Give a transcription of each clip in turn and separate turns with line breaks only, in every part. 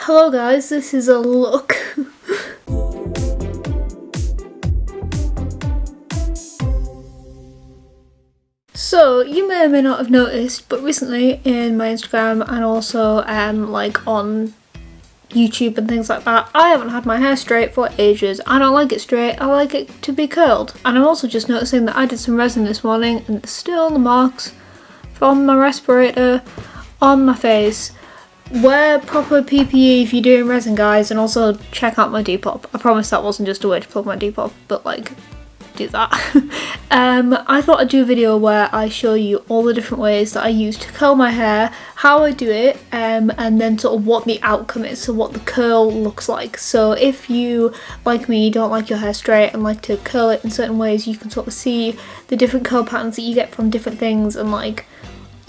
Hello guys, this is a look. So, you may or may not have noticed, but recently in my Instagram and also like on YouTube and things like that, I haven't had my hair straight for ages. I don't like it straight, I like it to be curled. And I'm also just noticing that I did some resin this morning and there's still the marks from my respirator on my face. Wear proper PPE if you're doing resin, guys, and also check out my Depop. I promise that wasn't just a way to plug my Depop, but like, do that. I thought I'd do a video where I show you all the different ways that I use to curl my hair, how I do it, and then sort of what the outcome is, so what the curl looks like. So if you, like me, don't like your hair straight and like to curl it in certain ways, you can sort of see the different curl patterns that you get from different things, and like,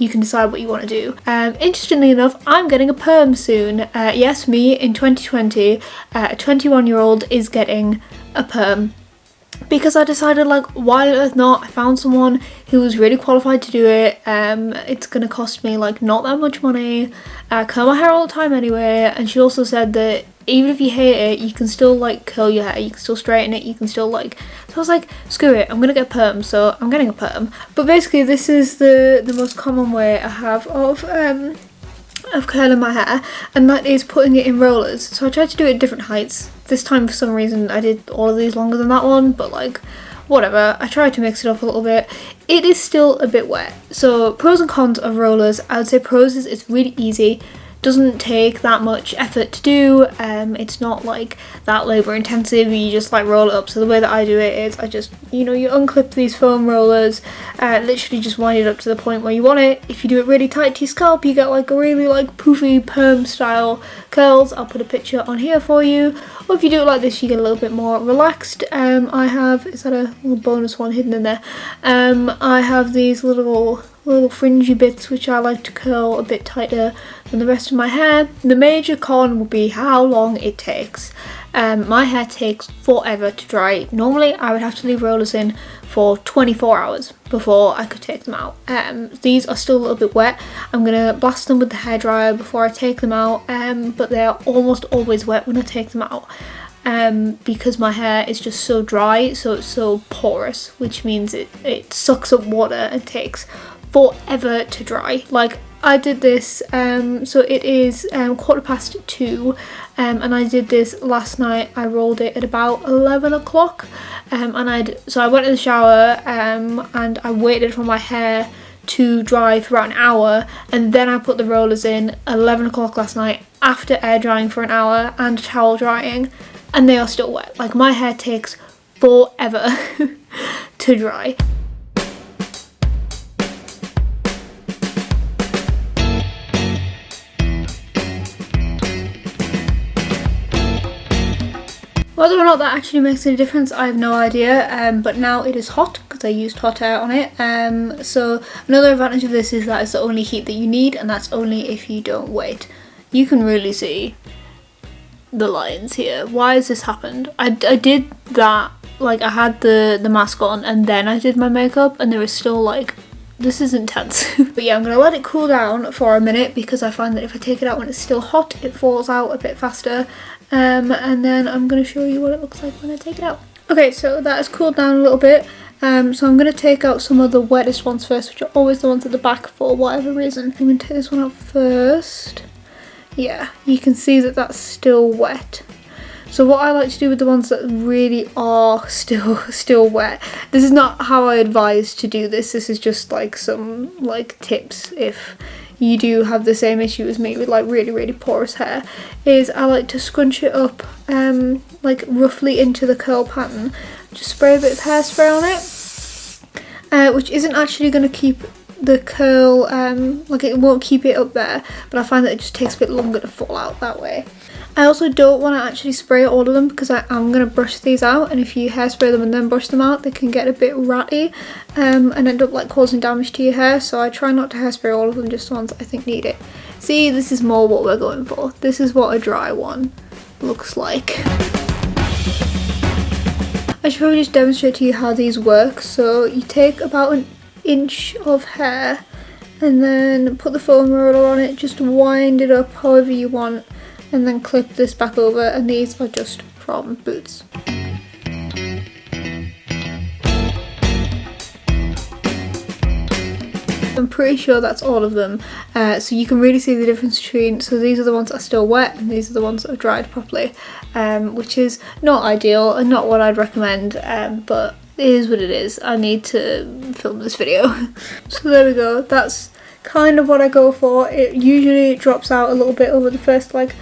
you can decide what you want to do. Interestingly enough, I'm getting a perm soon. Yes, me in 2020, a 21-year-old is getting a perm. Because I decided, like, why on earth not? I found someone who was really qualified to do it. It's gonna cost me like not that much money. I curl my hair all the time anyway, and she also said that even if you hate it, you can still like curl your hair, you can still straighten it, you can still like, so I was like, screw it, I'm gonna get a perm, so I'm getting a perm. But basically this is the most common way I have of curling my hair, and that is putting it in rollers. So I tried to do it at different heights. This time for some reason I did all of these longer than that one, but like, whatever. I tried to mix it up a little bit. It is still a bit wet. So pros and cons of rollers. I would say pros is it's really easy. Doesn't take that much effort to do. It's not like that labor intensive, you just like roll it up. So the way that I do it is I just, you unclip these foam rollers, literally just wind it up to the point where you want it. If you do it really tight to your scalp, you get like a really like poofy perm style curls. I'll put a picture on here for you. Or if you do it like this, you get a little bit more relaxed. I have, is that a little bonus one hidden in there? I have these little fringy bits which I like to curl a bit tighter than the rest of my hair. The major con would be how long it takes. My hair takes forever to dry. Normally I would have to leave rollers in for 24 hours before I could take them out. These are still a little bit wet. I'm gonna blast them with the hairdryer before I take them out, but they are almost always wet when I take them out. Because my hair is just so dry, so it's so porous, which means it sucks up water and takes forever to dry. Like, I did this, so it is 2:15, and I did this last night. I rolled it at about 11 o'clock, so I went in the shower, and I waited for my hair to dry for about an hour, and then I put the rollers in 11 o'clock last night after air drying for an hour and towel drying, and they are still wet. Like, my hair takes forever to dry. Whether or not that actually makes any difference, I have no idea, but now it is hot because I used hot air on it. So another advantage of this is that it's the only heat that you need, and that's only if you don't wait. You can really see the lines here. Why has this happened? I did that, like I had the mask on and then I did my makeup, and there is still like, this is intense. But yeah, I'm gonna let it cool down for a minute because I find that if I take it out when it's still hot, it falls out a bit faster. And then I'm going to show you what it looks like when I take it out. Okay, so that has cooled down a little bit. So I'm going to take out some of the wettest ones first, which are always the ones at the back for whatever reason. I'm going to take this one out first. Yeah, you can see that that's still wet. So what I like to do with the ones that really are still wet, this is not how I advise to do this. This is just like some like tips if you do have the same issue as me with like really porous hair, is I like to scrunch it up like roughly into the curl pattern. Just spray a bit of hairspray on it, which isn't actually going to keep the curl, like it won't keep it up there, but I find that it just takes a bit longer to fall out that way. I also don't want to actually spray all of them because I'm going to brush these out, and if you hairspray them and then brush them out, they can get a bit ratty and end up like causing damage to your hair. So I try not to hairspray all of them, just the ones I think need it. See, this is more what we're going for. This is what a dry one looks like. I should probably just demonstrate to you how these work. So you take about an inch of hair and then put the foam roller on it, just wind it up however you want, and then clip this back over, and these are just from Boots. I'm pretty sure that's all of them, so you can really see the difference between, so these are the ones that are still wet and these are the ones that have dried properly, which is not ideal and not what I'd recommend, but it is what it is. I need to film this video. So there we go, that's kind of what I go for. It usually drops out a little bit over the first like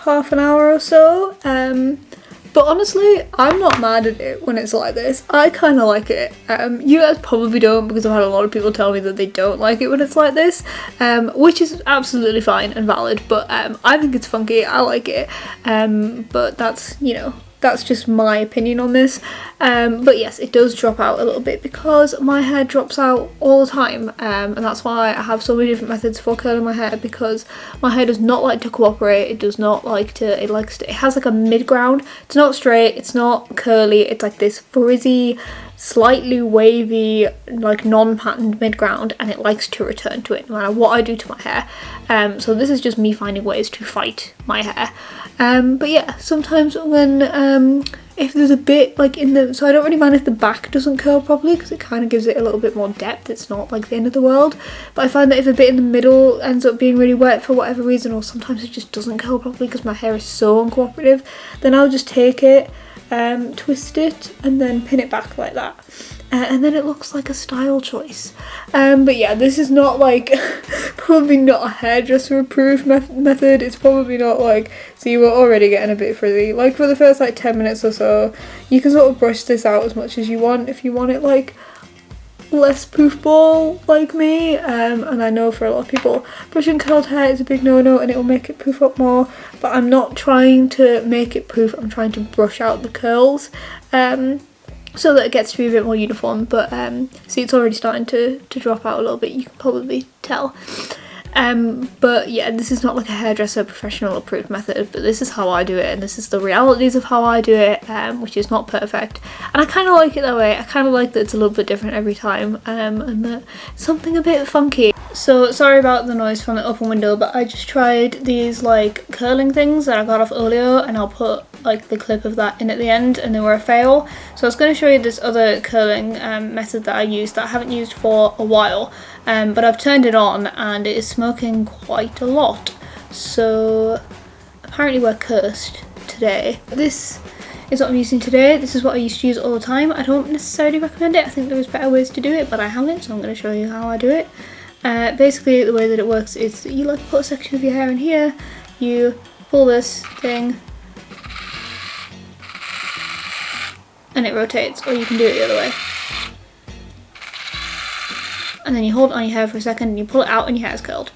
half an hour or so, but honestly, I'm not mad at it when it's like this. I kind of like it. You guys probably don't, because I've had a lot of people tell me that they don't like it when it's like this, which is absolutely fine and valid, but I think it's funky. I like it, but that's, you know, that's just my opinion on this. But yes, it does drop out a little bit because my hair drops out all the time, and that's why I have so many different methods for curling my hair, because my hair does not like to cooperate. It does not like to, it has like a mid-ground. It's not straight, it's not curly, it's like this frizzy, slightly wavy, like non-patterned mid-ground, and it likes to return to it no matter what I do to my hair. So this is just me finding ways to fight my hair. But yeah, sometimes when if there's a bit like in the, so I don't really mind if the back doesn't curl properly, because it kind of gives it a little bit more depth. It's not like the end of the world, but I find that if a bit in the middle ends up being really wet for whatever reason, or sometimes it just doesn't curl properly because my hair is so uncooperative, then I'll just take it, twist it, and then pin it back like that, and then it looks like a style choice. But yeah, this is not like probably not a hairdresser approved method. It's probably not like, see, we're already getting a bit frizzy. Like for the first like 10 minutes or so, you can sort of brush this out as much as you want if you want it like less poof ball like me, and I know for a lot of people brushing curled hair is a big no-no and it will make it poof up more, but I'm not trying to make it poof, I'm trying to brush out the curls, so that it gets to be a bit more uniform. But see, it's already starting to drop out a little bit, you can probably tell. But yeah, this is not like a hairdresser professional approved method, but this is how I do it, and this is the realities of how I do it, which is not perfect, and I kind of like it that way. I kind of like that it's a little bit different every time, and that something a bit funky. So sorry about the noise from the open window, but I just tried these like curling things that I got off Olio, and I'll put like the clip of that in at the end, and they were a fail. So I was going to show you this other curling method that I used that I haven't used for a while, but I've turned it on and it is smoking quite a lot, so apparently we're cursed today. This is what I'm using today. This is what I used to use all the time. I don't necessarily recommend it. I think there's better ways to do it, but I haven't, so I'm going to show you how I do it. Basically the way that it works is that you like put a section of your hair in here, you pull this thing and it rotates, or you can do it the other way. And then you hold it on your hair for a second and you pull it out and your hair is curled.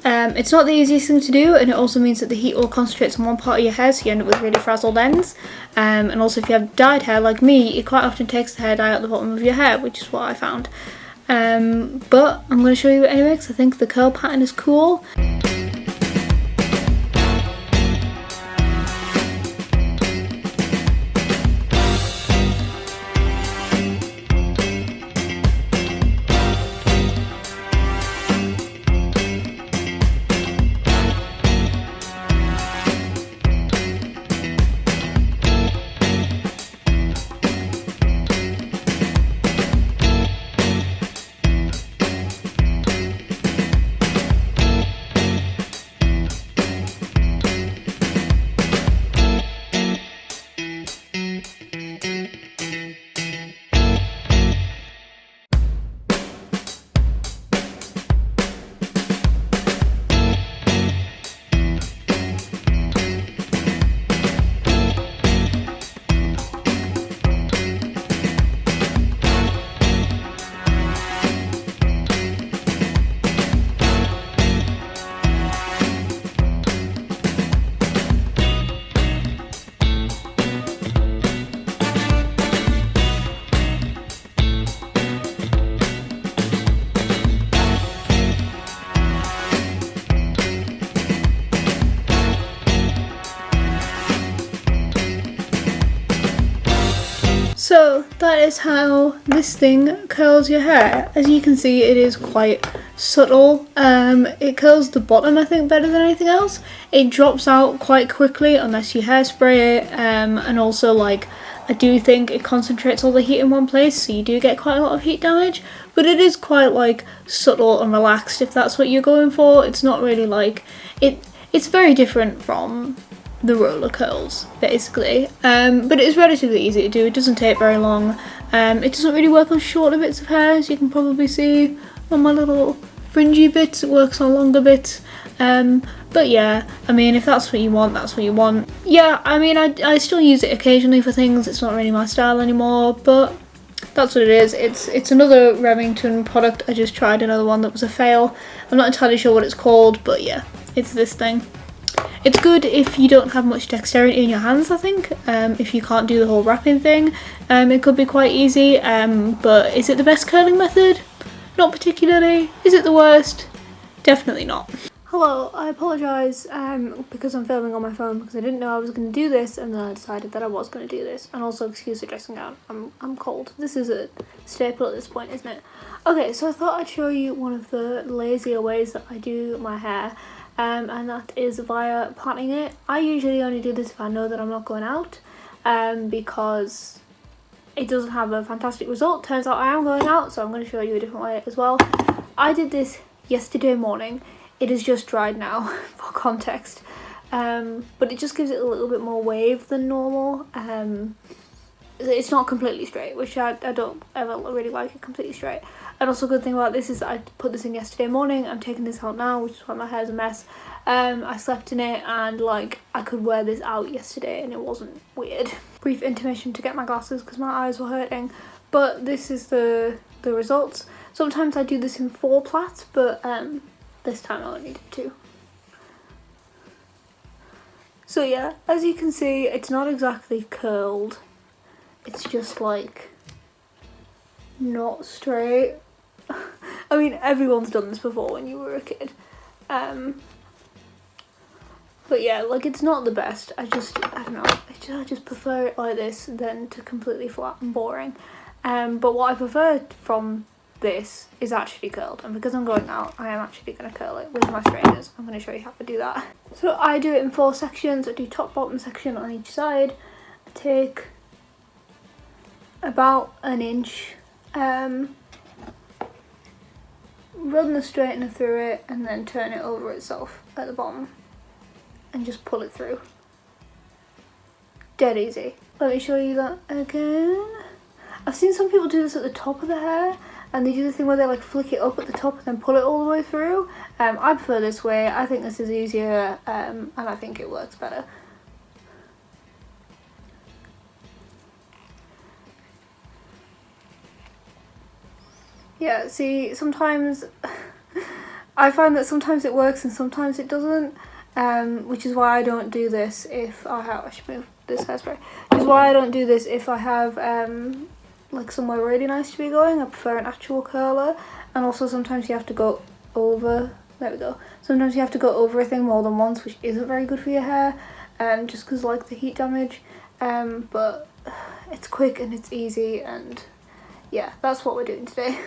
It's not the easiest thing to do, and it also means that the heat all concentrates on one part of your hair, so you end up with really frazzled ends. And also if you have dyed hair like me, it quite often takes the hair dye out the bottom of your hair, which is what I found. But I'm going to show you it anyway because I think the curl pattern is cool. So that is how this thing curls your hair. As you can see, it is quite subtle. It curls the bottom, I think, better than anything else. It drops out quite quickly unless you hairspray it, and also like I do think it concentrates all the heat in one place, so you do get quite a lot of heat damage, but it is quite like subtle and relaxed if that's what you're going for. It's not really like it's very different from the roller curls basically, but it is relatively easy to do. It doesn't take very long. It doesn't really work on shorter bits of hair, as you can probably see on my little fringy bits. It works on longer bits, but yeah, I mean, if that's what you want, that's what you want. Yeah, I mean, I still use it occasionally for things. It's not really my style anymore, but that's what it is. It's another Remington product. I just tried another one that was a fail. I'm not entirely sure what it's called, but yeah, it's this thing. It's good if you don't have much dexterity in your hands, I think. If you can't do the whole wrapping thing, it could be quite easy, but is it the best curling method? Not particularly. Is it the worst? Definitely not. Hello, I apologise because I'm filming on my phone because I didn't know I was going to do this, and then I decided that I was going to do this. And also, excuse the dressing gown, I'm cold. This is a staple at this point, isn't it? Okay, so I thought I'd show you one of the lazier ways that I do my hair, and that is via plaiting it. I usually only do this if I know that I'm not going out, because it doesn't have a fantastic result. Turns out I am going out, so I'm going to show you a different way as well. I did this yesterday morning. It is just dried now, for context, but it just gives it a little bit more wave than normal. It's not completely straight, which I don't ever really like it completely straight. And also, a good thing about this is that I put this in yesterday morning. I'm taking this out now, which is why my hair's a mess. I slept in it, and like I could wear this out yesterday and it wasn't weird. Brief intermission to get my glasses because my eyes were hurting, but this is the results. Sometimes I do this in 4 plaits, but this time I only did 2. So yeah, as you can see, it's not exactly curled. It's just like not straight. I mean, everyone's done this before when you were a kid. But yeah, like it's not the best. I don't know. I just prefer it like this than to completely flat and boring. But what I prefer from this is actually curled, and because I'm going out, I am actually going to curl it with my straighteners. I'm going to show you how to do that. So I do it in 4 sections. I do top, bottom section on each side. I take about 1 inch, run the straightener through it, and then turn it over itself at the bottom and just pull it through. Dead easy. Let me show you that again. I've seen some people do this at the top of the hair, and they do the thing where they like flick it up at the top and then pull it all the way through. I prefer this way. I think this is easier, and I think it works better. Yeah, see, sometimes I find that sometimes it works and sometimes it doesn't, which is why I don't do this if I have, I should move this hairspray, which is why I don't do this if I have like somewhere really nice to be going. I prefer an actual curler, and also sometimes you have to go over, there we go, sometimes you have to go over a thing more than once, which isn't very good for your hair, just because like the heat damage, but it's quick and it's easy, and yeah, that's what we're doing today.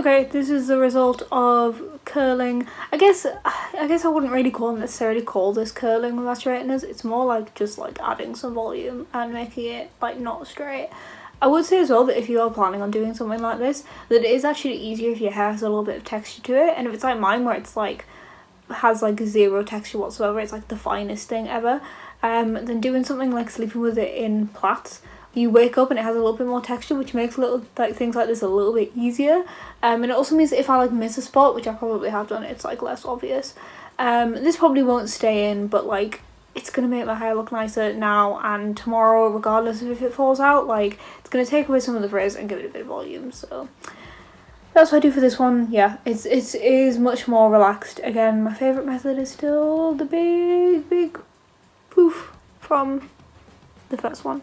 Okay, this is the result of curling. I guess I wouldn't really necessarily call this curling with my straighteners. It's more like just like adding some volume and making it like not straight. I would say as well that if you are planning on doing something like this, that it is actually easier if your hair has a little bit of texture to it. And if it's like mine where it's like has like zero texture whatsoever, it's like the finest thing ever, then doing something like sleeping with it in plaits, you wake up and it has a little bit more texture, which makes little like things like this a little bit easier. And it also means that if I like miss a spot, which I probably have done, it's like less obvious. This probably won't stay in, but like it's gonna make my hair look nicer now and tomorrow, regardless of if it falls out. Like it's gonna take away some of the frizz and give it a bit of volume. So that's what I do for this one. Yeah, it is much more relaxed. Again, my favourite method is still the big poof from the first one.